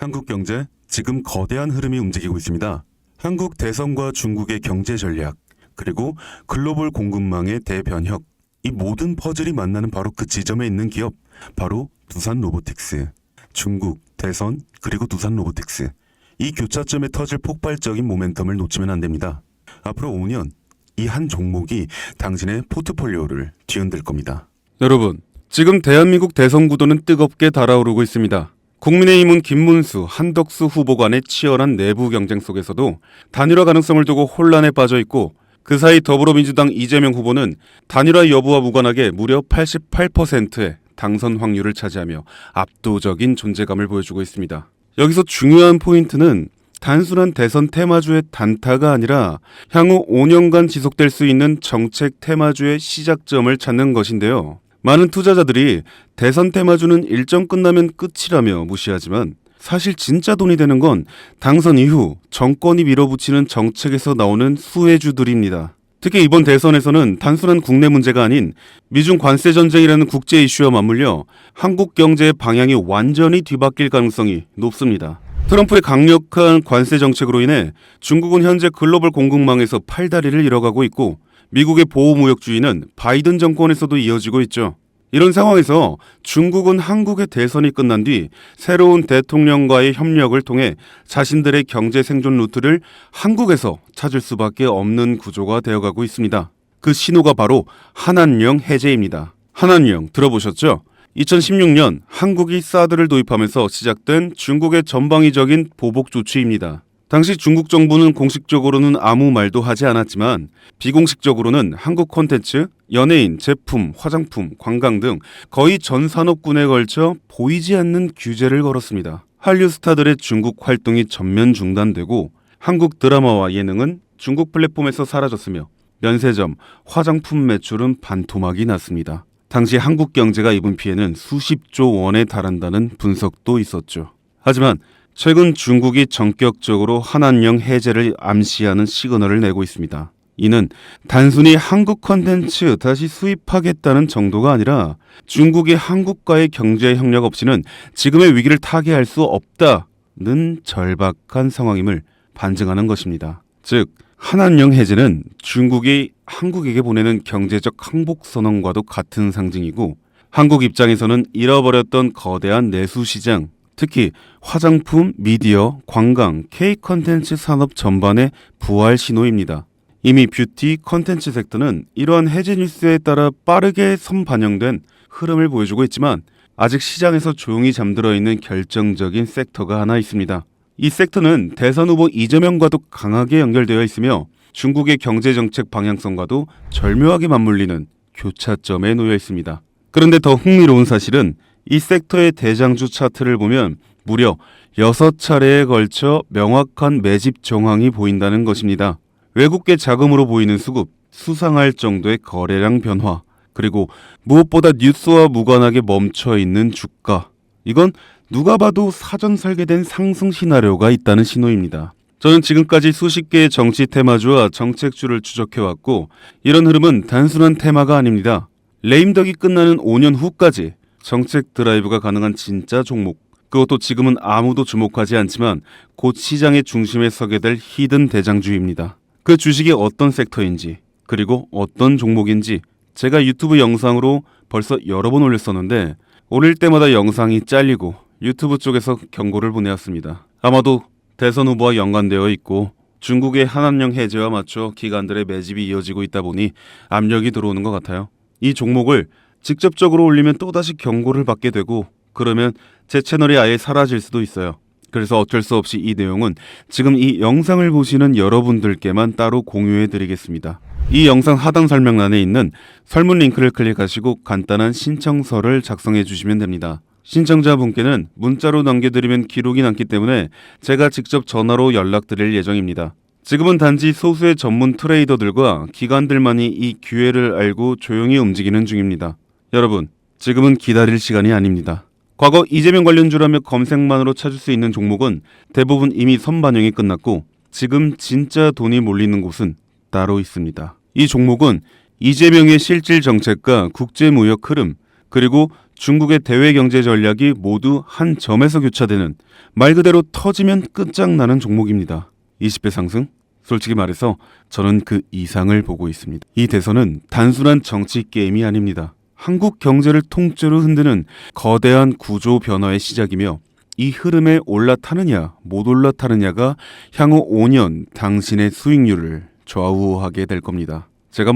한국 경제 지금 거대한 흐름이 움직이고 있습니다. 한국 대선과 중국의 경제 전략, 그리고 글로벌 공급망의 대변혁, 이 모든 퍼즐이 만나는 바로 그 지점에 있는 기업, 바로 두산 로보틱스. 중국, 대선, 그리고 두산 로보틱스. 이 교차점에 터질 폭발적인 모멘텀을 놓치면 안 됩니다. 앞으로 5년, 이 한 종목이 당신의 포트폴리오를 뒤흔들 겁니다. 여러분, 지금 대한민국 대선 구도는 뜨겁게 달아오르고 있습니다. 국민의힘은 김문수, 한덕수 후보 간의 치열한 내부 경쟁 속에서도 단일화 가능성을 두고 혼란에 빠져 있고, 그 사이 더불어민주당 이재명 후보는 단일화 여부와 무관하게 무려 88%의 당선 확률을 차지하며 압도적인 존재감을 보여주고 있습니다. 여기서 중요한 포인트는 단순한 대선 테마주의 단타가 아니라 향후 5년간 지속될 수 있는 정책 테마주의 시작점을 찾는 것인데요. 많은 투자자들이 대선 테마주는 일정 끝나면 끝이라며 무시하지만, 사실 진짜 돈이 되는 건 당선 이후 정권이 밀어붙이는 정책에서 나오는 수혜주들입니다. 특히 이번 대선에서는 단순한 국내 문제가 아닌 미중 관세 전쟁이라는 국제 이슈와 맞물려 한국 경제의 방향이 완전히 뒤바뀔 가능성이 높습니다. 트럼프의 강력한 관세 정책으로 인해 중국은 현재 글로벌 공급망에서 팔다리를 잃어가고 있고, 미국의 보호무역주의는 바이든 정권에서도 이어지고 있죠. 이런 상황에서 중국은 한국의 대선이 끝난 뒤 새로운 대통령과의 협력을 통해 자신들의 경제 생존 루트를 한국에서 찾을 수밖에 없는 구조가 되어가고 있습니다. 그 신호가 바로 한한령 해제입니다. 한한령 들어보셨죠? 2016년 한국이 사드를 도입하면서 시작된 중국의 전방위적인 보복 조치입니다. 당시 중국 정부는 공식적으로는 아무 말도 하지 않았지만 비공식적으로는 한국 콘텐츠, 연예인, 제품, 화장품, 관광 등 거의 전 산업군에 걸쳐 보이지 않는 규제를 걸었습니다. 한류 스타들의 중국 활동이 전면 중단되고 한국 드라마와 예능은 중국 플랫폼에서 사라졌으며 면세점, 화장품 매출은 반토막이 났습니다. 당시 한국 경제가 입은 피해는 수십조 원에 달한다는 분석도 있었죠. 하지만 최근 중국이 전격적으로 한한령 해제를 암시하는 시그널을 내고 있습니다. 이는 단순히 한국 콘텐츠 다시 수입하겠다는 정도가 아니라 중국이 한국과의 경제 협력 없이는 지금의 위기를 타개할 수 없다는 절박한 상황임을 반증하는 것입니다. 즉, 한한령 해제는 중국이 한국에게 보내는 경제적 항복 선언과도 같은 상징이고, 한국 입장에서는 잃어버렸던 거대한 내수 시장, 특히 화장품, 미디어, 관광, K-컨텐츠 산업 전반의 부활 신호입니다. 이미 뷰티, 컨텐츠 섹터는 이러한 해제 뉴스에 따라 빠르게 선반영된 흐름을 보여주고 있지만, 아직 시장에서 조용히 잠들어 있는 결정적인 섹터가 하나 있습니다. 이 섹터는 대선 후보 이재명과도 강하게 연결되어 있으며 중국의 경제정책 방향성과도 절묘하게 맞물리는 교차점에 놓여 있습니다. 그런데 더 흥미로운 사실은 이 섹터의 대장주 차트를 보면 무려 6차례에 걸쳐 명확한 매집 정황이 보인다는 것입니다. 외국계 자금으로 보이는 수급, 수상할 정도의 거래량 변화, 그리고 무엇보다 뉴스와 무관하게 멈춰있는 주가. 이건 누가 봐도 사전 설계된 상승 시나리오가 있다는 신호입니다. 저는 지금까지 수십 개의 정치 테마주와 정책주를 추적해왔고, 이런 흐름은 단순한 테마가 아닙니다. 레임덕이 끝나는 5년 후까지 정책 드라이브가 가능한 진짜 종목, 그것도 지금은 아무도 주목하지 않지만 곧 시장의 중심에 서게 될 히든 대장주입니다. 그 주식이 어떤 섹터인지, 그리고 어떤 종목인지 제가 유튜브 영상으로 벌써 여러 번 올렸었는데, 올릴 때마다 영상이 잘리고 유튜브 쪽에서 경고를 보내왔습니다. 아마도 대선 후보와 연관되어 있고 중국의 한한령 해제와 맞춰 기관들의 매집이 이어지고 있다 보니 압력이 들어오는 것 같아요. 이 종목을 직접적으로 올리면 또다시 경고를 받게 되고, 그러면 제 채널이 아예 사라질 수도 있어요. 그래서 어쩔 수 없이 이 내용은 지금 이 영상을 보시는 여러분들께만 따로 공유해 드리겠습니다. 이 영상 하단 설명란에 있는 설문 링크를 클릭하시고 간단한 신청서를 작성해 주시면 됩니다. 신청자분께는 문자로 남겨드리면 기록이 남기 때문에 제가 직접 전화로 연락드릴 예정입니다. 지금은 단지 소수의 전문 트레이더들과 기관들만이 이 기회를 알고 조용히 움직이는 중입니다. 여러분, 지금은 기다릴 시간이 아닙니다. 과거 이재명 관련주라며 검색만으로 찾을 수 있는 종목은 대부분 이미 선반영이 끝났고, 지금 진짜 돈이 몰리는 곳은 따로 있습니다. 이 종목은 이재명의 실질 정책과 국제무역 흐름, 그리고 중국의 대외 경제 전략이 모두 한 점에서 교차되는, 말 그대로 터지면 끝장나는 종목입니다. 20배 상승? 솔직히 말해서 저는 그 이상을 보고 있습니다. 이 대선은 단순한 정치 게임이 아닙니다. 한국 경제를 통째로 흔드는 거대한 구조 변화의 시작이며, 이 흐름에 올라타느냐 못 올라타느냐가 향후 5년 당신의 수익률을 좌우하게 될 겁니다. 제가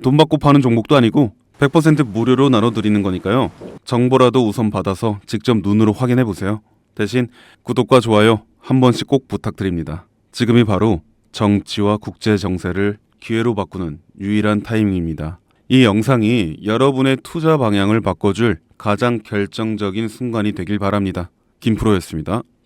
돈 받고 파는 종목도 아니고 100% 무료로 나눠드리는 거니까요. 정보라도 우선 받아서 직접 눈으로 확인해 보세요. 대신 구독과 좋아요 한 번씩 꼭 부탁드립니다. 지금이 바로 정치와 국제 정세를 기회로 바꾸는 유일한 타이밍입니다. 이 영상이 여러분의 투자 방향을 바꿔줄 가장 결정적인 순간이 되길 바랍니다. 김프로였습니다.